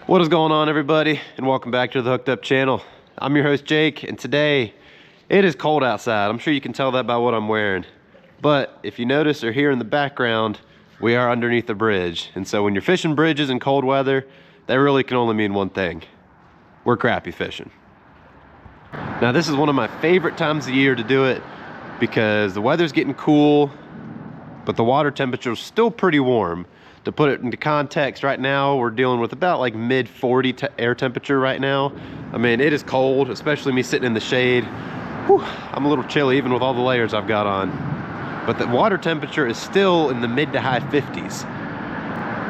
What is going on, everybody, and welcome back to the Hooked Up channel. I'm your host Jake, and today it is cold outside. I'm sure you can tell that by what I'm wearing, but if you notice or hear in the background, we are underneath the bridge. And so when you're fishing bridges in cold weather, that really can only mean one thing: we're crappie fishing. Now this is one of my favorite times of year to do it because the weather's getting cool, but the water temperature is still pretty warm. To put it into context, right now we're dealing with about like mid 40 air temperature right now. I mean, it is cold, especially me sitting in the shade. Whew, I'm a little chilly even with all the layers I've got on. But the water temperature is still in the mid to high 50s.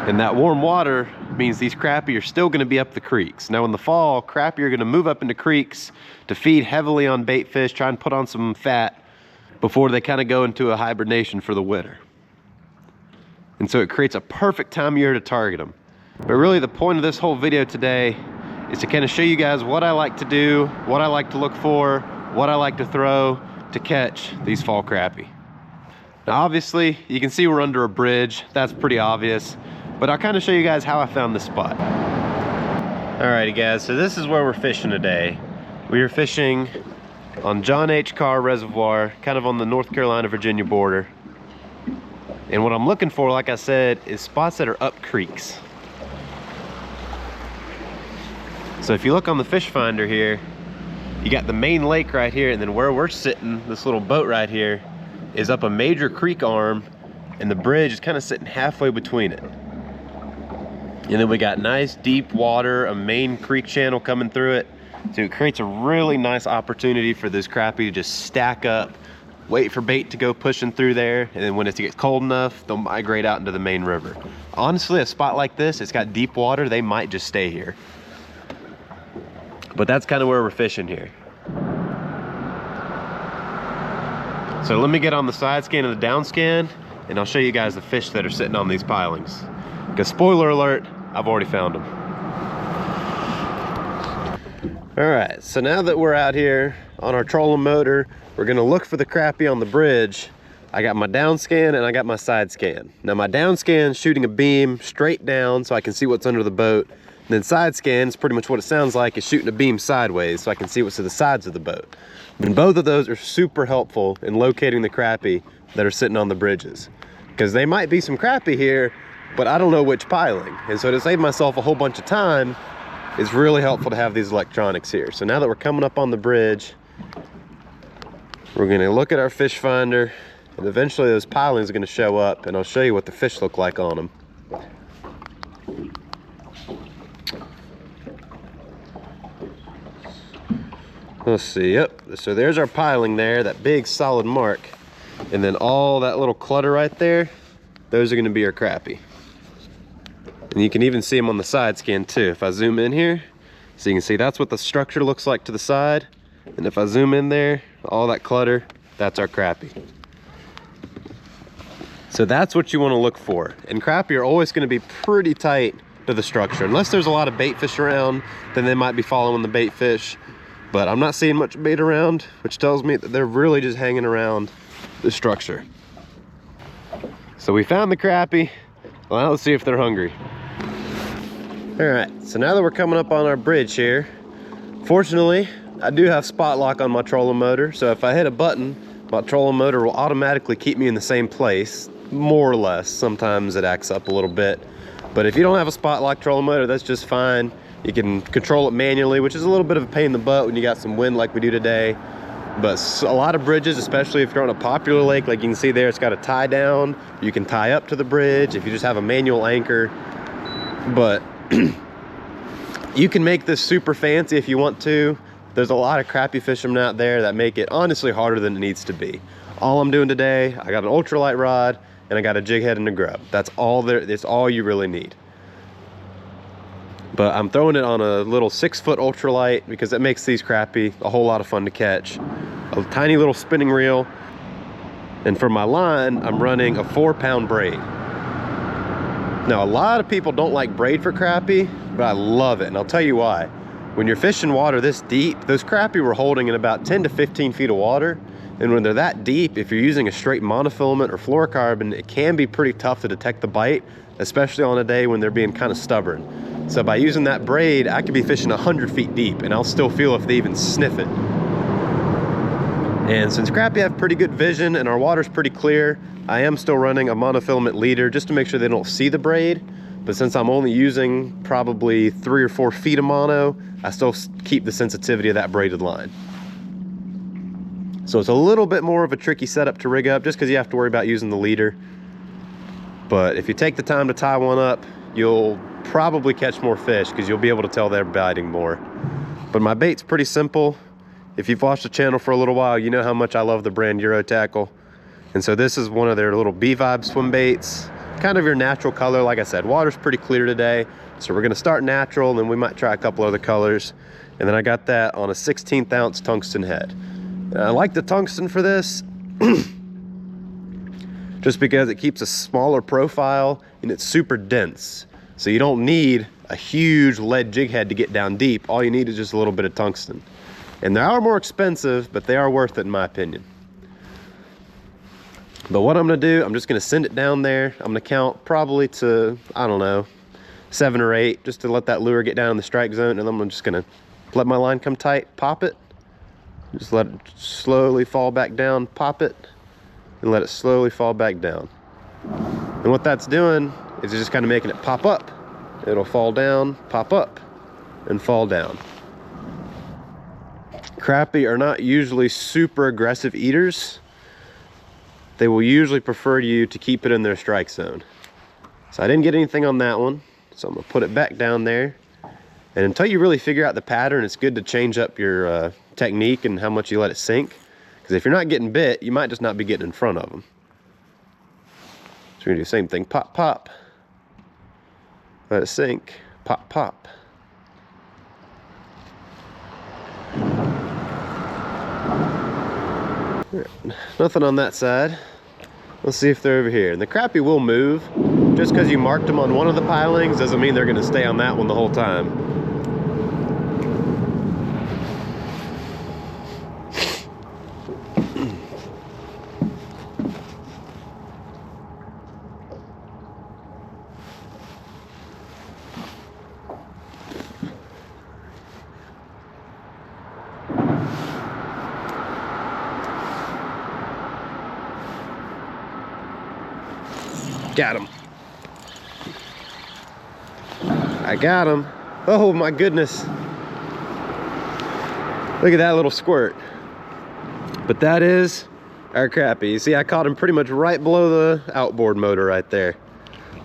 And that warm water means these crappie are still gonna be up the creeks. Now in the fall, crappie are gonna move up into creeks to feed heavily on bait fish, try and put on some fat before they kind of go into a hibernation for the winter. And so it creates a perfect time of year to target them. But really the point of this whole video today is to kind of show you guys what I like to do, what I like to look for, what I like to throw to catch these fall crappie. Now obviously you can see we're under a bridge, that's pretty obvious, but I'll kind of show you guys how I found this spot. Alrighty guys, so this is where we're fishing today. We are fishing on John H. Carr Reservoir, kind of on the North Carolina-Virginia border. And what I'm looking for, like I said, is spots that are up creeks. So if you look on the fish finder here, you got the main lake right here, and then where we're sitting, this little boat right here, is up a major creek arm, and the bridge is kind of sitting halfway between it. And then we got nice deep water, a main creek channel coming through it. So it creates a really nice opportunity for this crappie to just stack up, wait for bait to go pushing through there, and then when it gets cold enough, they'll migrate out into the main river. Honestly, a spot like this, it's got deep water, they might just stay here. But that's kind of where we're fishing here. So let me get on the side scan and the down scan, and I'll show you guys the fish that are sitting on these pilings. Because spoiler alert, I've already found them. All right, so now that we're out here on our trolling motor, we're gonna look for the crappie on the bridge. I got my down scan and I got my side scan. Now my down scan is shooting a beam straight down so I can see what's under the boat. And then side scan is pretty much what it sounds like, is shooting a beam sideways so I can see what's to the sides of the boat. And both of those are super helpful in locating the crappie that are sitting on the bridges. Because they might be some crappie here, but I don't know which piling. And so to save myself a whole bunch of time, it's really helpful to have these electronics here. So now that we're coming up on the bridge, we're gonna look at our fish finder, and eventually those pilings are gonna show up, and I'll show you what the fish look like on them. Let's see, yep, so there's our piling there, that big solid mark. And then all that little clutter right there, those are gonna be our crappie. And you can even see them on the side scan too. If I zoom in here, so you can see that's what the structure looks like to the side. And if I zoom in there, all that clutter, that's our crappie. So that's what you want to look for. And crappie are always going to be pretty tight to the structure. Unless there's a lot of bait fish around, then they might be following the bait fish. But I'm not seeing much bait around, which tells me that they're really just hanging around the structure. So we found the crappie. Well, now let's see if they're hungry. All right, so now that we're coming up on our bridge here, fortunately, I do have spot lock on my trolling motor, so if I hit a button, my trolling motor will automatically keep me in the same place, more or less. Sometimes it acts up a little bit, but if you don't have a spot lock trolling motor, that's just fine. You can control it manually, which is a little bit of a pain in the butt when you got some wind like we do today. But a lot of bridges, especially if you're on a popular lake, like you can see there, it's got a tie down. You can tie up to the bridge if you just have a manual anchor. But you can make this super fancy if you want to. There's a lot of crappie fishermen out there that make it honestly harder than it needs to be. All I'm doing today, I got an ultralight rod and I got a jig head and a grub. That's all there, it's all you really need. But I'm throwing it on a little 6-foot ultralight because it makes these crappie a whole lot of fun to catch. A tiny little spinning reel. And for my line, I'm running a 4-pound braid. Now, a lot of people don't like braid for crappie, but I love it, and I'll tell you why. When you're fishing water this deep, those crappie were holding in about 10 to 15 feet of water. And when they're that deep, if you're using a straight monofilament or fluorocarbon, it can be pretty tough to detect the bite, especially on a day when they're being kind of stubborn. So by using that braid, I could be fishing 100 feet deep and I'll still feel if they even sniff it. And since crappie have pretty good vision and our water's pretty clear, I am still running a monofilament leader just to make sure they don't see the braid. But since I'm only using probably 3 or 4 feet of mono, I still keep the sensitivity of that braided line. So it's a little bit more of a tricky setup to rig up just because you have to worry about using the leader. But if you take the time to tie one up, you'll probably catch more fish because you'll be able to tell they're biting more. But my bait's pretty simple. If you've watched the channel for a little while, you know how much I love the brand Euro Tackle. And so this is one of their little B-Vibe swim baits. Kind of your natural color. Like I said, water's pretty clear today. So we're gonna start natural and then we might try a couple other colors. And then I got that on a 16th ounce tungsten head. And I like the tungsten for this just because it keeps a smaller profile and it's super dense. So you don't need a huge lead jig head to get down deep. All you need is just a little bit of tungsten. And they are more expensive, but they are worth it in my opinion. But what I'm gonna do, I'm just gonna send it down there. I'm gonna count probably to, I don't know, 7 or 8, just to let that lure get down in the strike zone. And then I'm just gonna let my line come tight, pop it, just let it slowly fall back down, pop it, and let it slowly fall back down. And what that's doing is just kind of making it pop up. It'll fall down, pop up, and fall down. Crappie are not usually super aggressive eaters. They will usually prefer you to keep it in their strike zone. So I didn't get anything on that one, so I'm gonna put it back down there. And until you really figure out the pattern, it's good to change up your technique and how much you let it sink. Because if you're not getting bit, you might just not be getting in front of them. So we're gonna do the same thing, pop, pop. Let it sink, pop, pop. Nothing on that side. Let's see if they're over here. And the crappie will move. Just because you marked them on one of the pilings doesn't mean they're going to stay on that one the whole time. Got him. I got him. Oh my goodness. Look at that little squirt. But that is our crappie. You see, I caught him pretty much right below the outboard motor right there.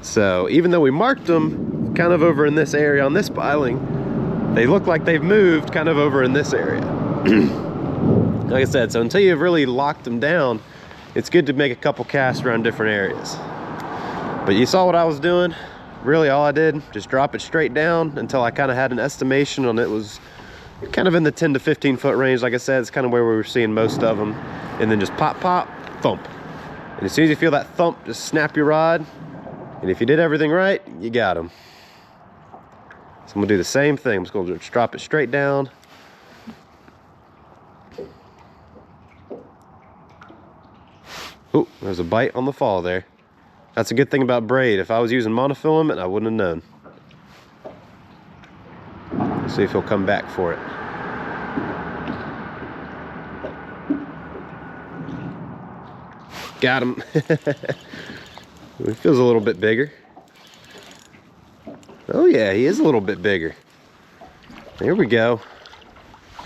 So even though we marked them kind of over in this area on this piling, they look like they've moved kind of over in this area. Like I said, so until you've really locked them down, it's good to make a couple casts around different areas. But you saw what I was doing. Really all I did, just drop it straight down until I kind of had an estimation on it was kind of in the 10 to 15 foot range. Like I said, it's kind of where we were seeing most of them. And then just pop, pop, thump. And as soon as you feel that thump, just snap your rod. And if you did everything right, you got them. So I'm gonna do the same thing. I'm just gonna just drop it straight down. Oh, there's a bite on the fall there. That's a good thing about braid. If I was using monofilament, I wouldn't have known. Let's see if he'll come back for it. Got him. He feels a little bit bigger. Oh yeah, he is a little bit bigger. There we go.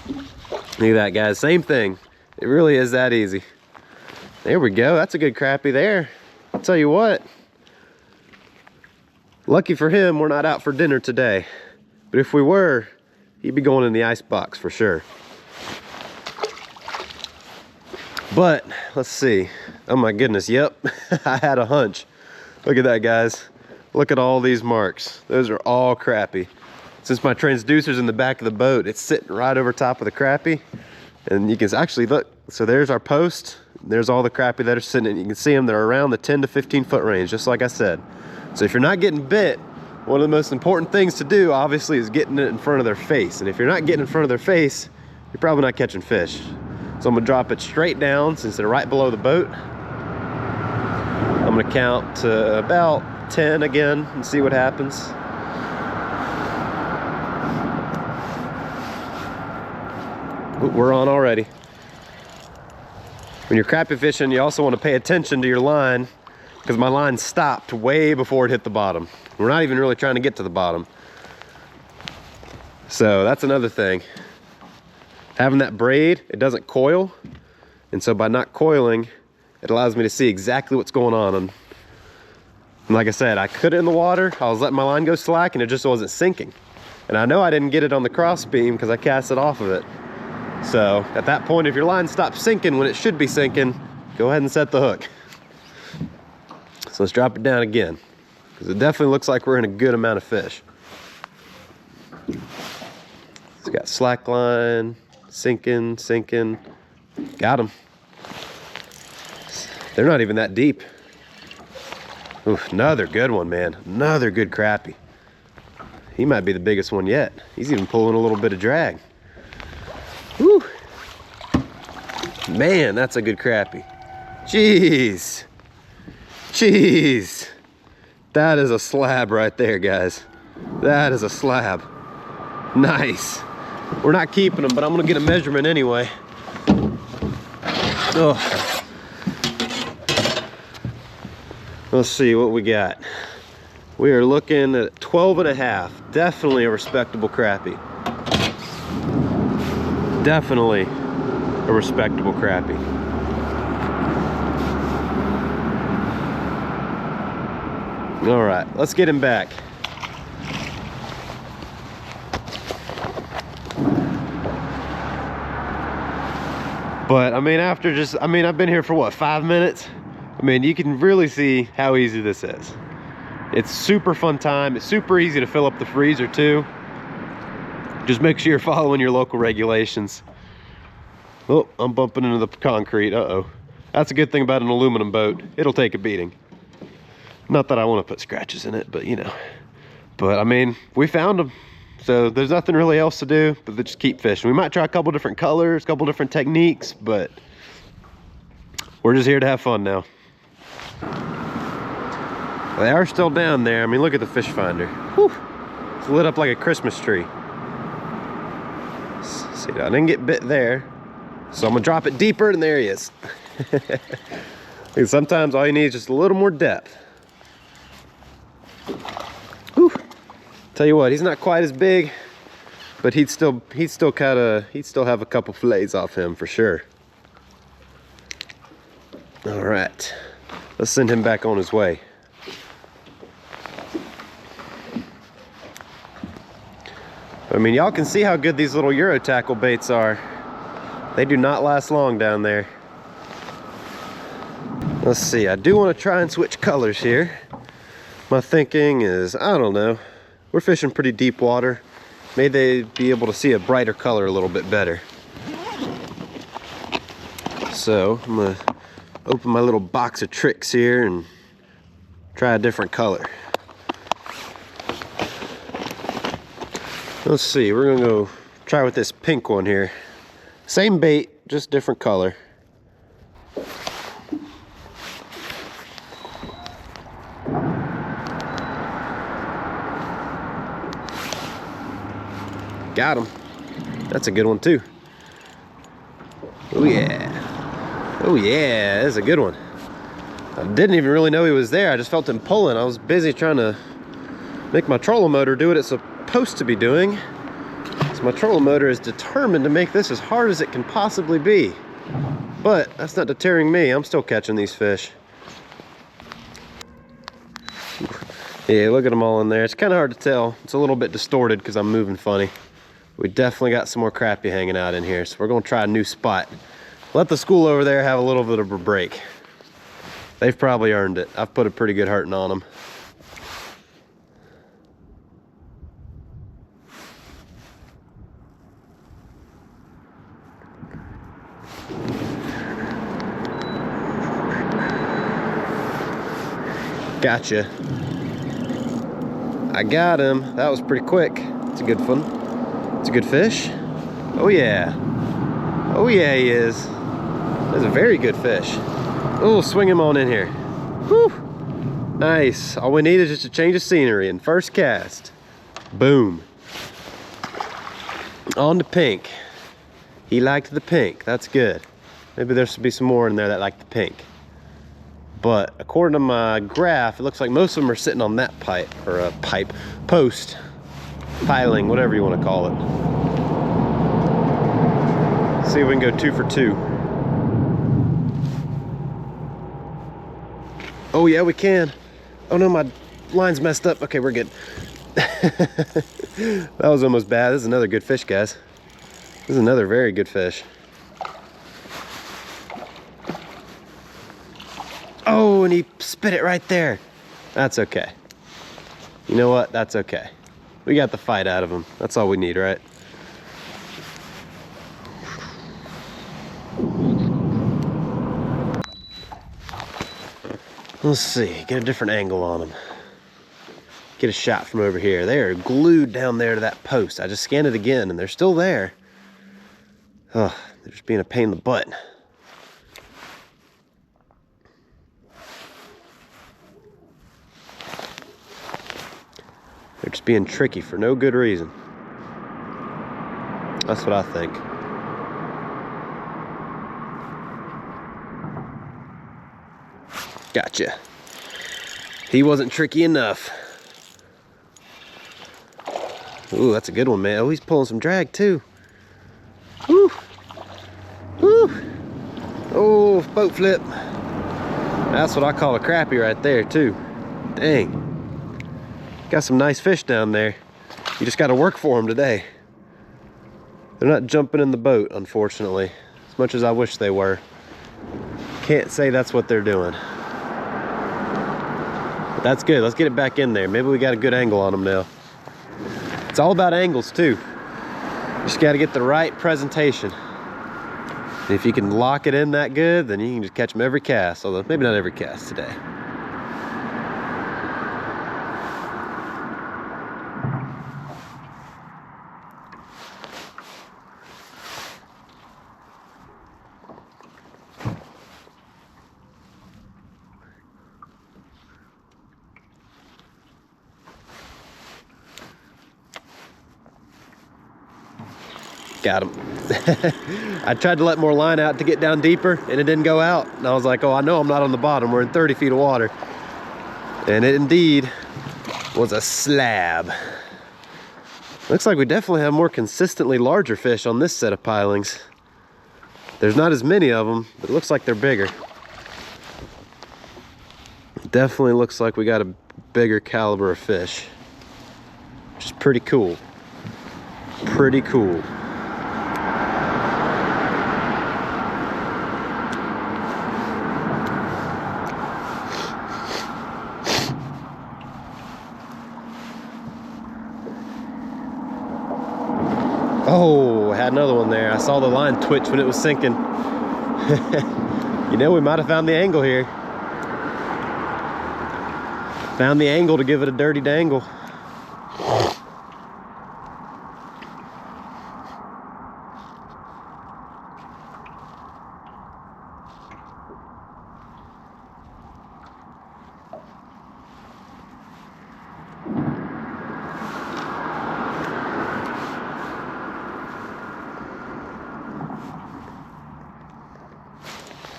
Look at that, guys. Same thing. It really is that easy. There we go. That's a good crappie there. I'll tell you what, lucky for him, we're not out for dinner today. But if we were, he'd be going in the ice box for sure. But let's see. Oh my goodness, yep. I had a hunch. Look at that, guys. Look at all these marks. Those are all crappie. Since my transducer's in the back of the boat, it's sitting right over top of the crappie. And you can actually look, so there's our post. There's all the crappie that are sitting in. You can see them, they're around the 10 to 15 foot range, just like I said. So if you're not getting bit, one of the most important things to do, obviously, is getting it in front of their face. And if you're not getting in front of their face, you're probably not catching fish. So I'm gonna drop it straight down since they're right below the boat. I'm gonna count to about 10 again and see what happens. Ooh, we're on already. When you're crappie fishing, you also want to pay attention to your line, because my line stopped way before it hit the bottom. We're not even really trying to get to the bottom. So that's another thing. Having that braid, it doesn't coil. And so by not coiling, it allows me to see exactly what's going on. And like I said, I cut it in the water, I was letting my line go slack and it just wasn't sinking. And I know I didn't get it on the cross beam because I cast it off of it. So at that point, if your line stops sinking when it should be sinking, go ahead and set the hook. So let's drop it down again, because it definitely looks like we're in a good amount of fish. It's got slack line, sinking, sinking. Got them. They're not even that deep. Oof, another good one, man. Another good crappie. He might be the biggest one yet. He's even pulling a little bit of drag. Whew. Man, that's a good crappie. Jeez. Jeez. That is a slab right there, guys. That is a slab. Nice. We're not keeping them, but I'm gonna get a measurement anyway. Oh. Let's see what we got. We are looking at 12 and a half. Definitely a respectable crappie. Definitely a respectable crappie. All right, let's get him back. But I mean, after just, I mean, I've been here for what, 5 minutes? I mean, you can really see how easy this is. It's super fun time. It's super easy to fill up the freezer too. Just make sure you're following your local regulations. Oh, I'm bumping into the concrete. Uh-oh. That's a good thing about an aluminum boat. It'll take a beating. Not that I want to put scratches in it, but you know. But I mean, we found them. So there's nothing really else to do but just keep fishing. We might try a couple different colors, a couple different techniques, but we're just here to have fun now. They are still down there. I mean, look at the fish finder. Whew. It's lit up like a Christmas tree. See, I didn't get bit there, so I'm gonna drop it deeper, and there he is. Sometimes all you need is just a little more depth. Whew. Tell you what, he's not quite as big, but he'd still have a couple fillets off him for sure. All right, let's send him back on his way. I mean, y'all can see how good these little Euro tackle baits are. They do not last long down there. Let's see, I do want to try and switch colors here. My thinking is, I don't know, we're fishing pretty deep water. Maybe they'd be able to see a brighter color a little bit better. So I'm gonna open my little box of tricks here and try a different color. Let's see, we're gonna go try with this pink one here. Same bait, just different color. Got him. That's a good one too. Oh yeah. Oh yeah, that's a good one. I didn't even really know he was there. I just felt him pulling. I was busy trying to make my trolling motor do what it's supposed to be doing. So my trolling motor is determined to make this as hard as it can possibly be. But that's not deterring me. I'm still catching these fish. Yeah, look at them all in there. It's kind of hard to tell. It's a little bit distorted because I'm moving funny. We definitely got some more crappie hanging out in here, so we're gonna try a new spot. Let the school over there have a little bit of a break. They've probably earned it. I've put a pretty good hurting on them. Gotcha. I got him. That was pretty quick. It's a good one. It's a good fish. Oh yeah. Oh yeah, he is. That's a very good fish. Oh, swing him on in here. Whew. Nice. All we need is just a change of scenery and first cast. Boom. On to pink. He liked the pink. That's good. Maybe there should be some more in there that like the pink. But according to my graph, it looks like most of them are sitting on that pipe, or a pipe, post, piling, whatever you want to call it. See if we can go 2 for 2. Oh yeah, we can. Oh no, my line's messed up. Okay, we're good. That was almost bad. This is another good fish, guys. This is another very good fish. Oh, and he spit it right there. That's okay. You know what? That's okay. We got the fight out of him. That's all we need, right? Let's see. Get a different angle on them. Get a shot from over here. They are glued down there to that post. I just scanned it again and they're still there. Oh, they're just being a pain in the butt. They're just being tricky for no good reason. That's what I think. Gotcha. He wasn't tricky enough. Ooh, that's a good one, man. Oh, he's pulling some drag too. Woo! Woo! Oh, boat flip. That's what I call a crappie right there too. Dang. Got some nice fish down there. You just got to work for them today. They're not jumping in the boat, unfortunately, as much as I wish they were. Can't say that's what they're doing. But that's good. Let's get it back in there. Maybe we got a good angle on them now. It's all about angles too. Just got to get the right presentation. And if you can lock it in that good, then you can just catch them every cast. Although maybe not every cast today. Got him. I tried to let more line out to get down deeper and it didn't go out. And I was like, oh, I know I'm not on the bottom. We're in 30 feet of water. And it indeed was a slab. Looks like we definitely have more consistently larger fish on this set of pilings. There's not as many of them, but it looks like they're bigger. Definitely looks like we got a bigger caliber of fish, which is pretty cool. Pretty cool. Oh, I had another one there. I saw the line twitch when it was sinking. You know, we might have found the angle here. Found the angle to give it a dirty dangle.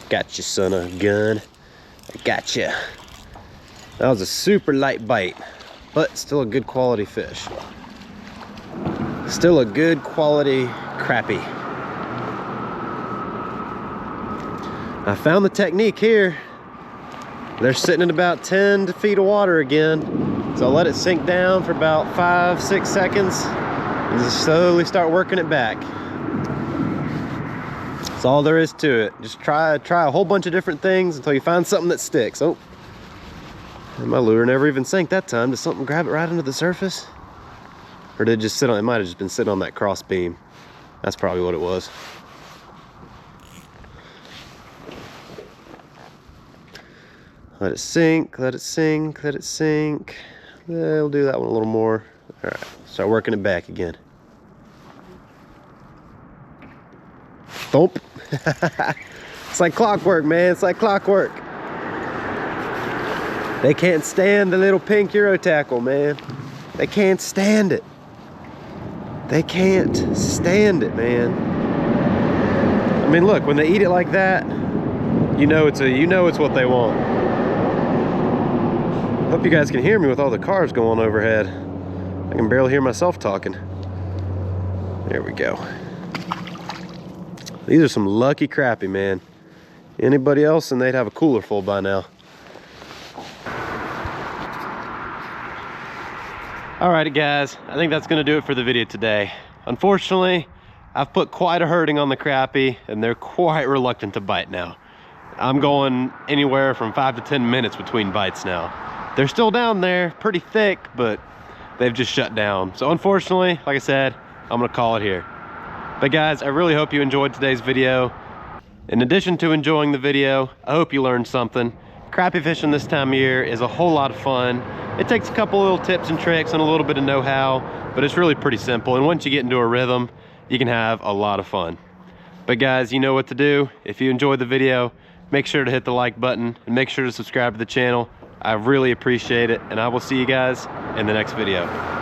Gotcha, son of a gun. I gotcha. That was a super light bite, but still a good quality fish. Still a good quality crappie. I found the technique here. They're sitting in about 10 feet of water again. So I'll let it sink down for about 5-6 seconds and just slowly start working it back. That's all there is to it. Just try a whole bunch of different things until you find something that sticks. Oh, and my lure never even sank that time. Did something grab it right under the surface? Or did it just sit on, it might have just been sitting on that cross beam. That's probably what it was. Let it sink, let it sink, let it sink. We'll do that one a little more. All right, start working it back again. Thump. It's like clockwork, man. It's like clockwork. They can't stand the little pink Euro tackle, man. They can't stand it. They can't stand it, man. I mean, look, when they eat it like that, you know it's what they want. Hope you guys can hear me with all the cars going overhead. I can barely hear myself talking. There we go. These are some lucky crappie, man. Anybody else and they'd have a cooler full by now. Alrighty guys, I think that's gonna do it for the video today. Unfortunately, I've put quite a hurting on the crappie and they're quite reluctant to bite now. I'm going anywhere from 5 to 10 minutes between bites now. They're still down there, pretty thick, but they've just shut down. So unfortunately, like I said, I'm gonna call it here. But guys, I really hope you enjoyed today's video. In addition to enjoying the video, I hope you learned something. Crappie fishing this time of year is a whole lot of fun. It takes a couple little tips and tricks and a little bit of know-how, but it's really pretty simple. And once you get into a rhythm, you can have a lot of fun. But guys, you know what to do. If you enjoyed the video, make sure to hit the like button and make sure to subscribe to the channel. I really appreciate it, and I will see you guys in the next video.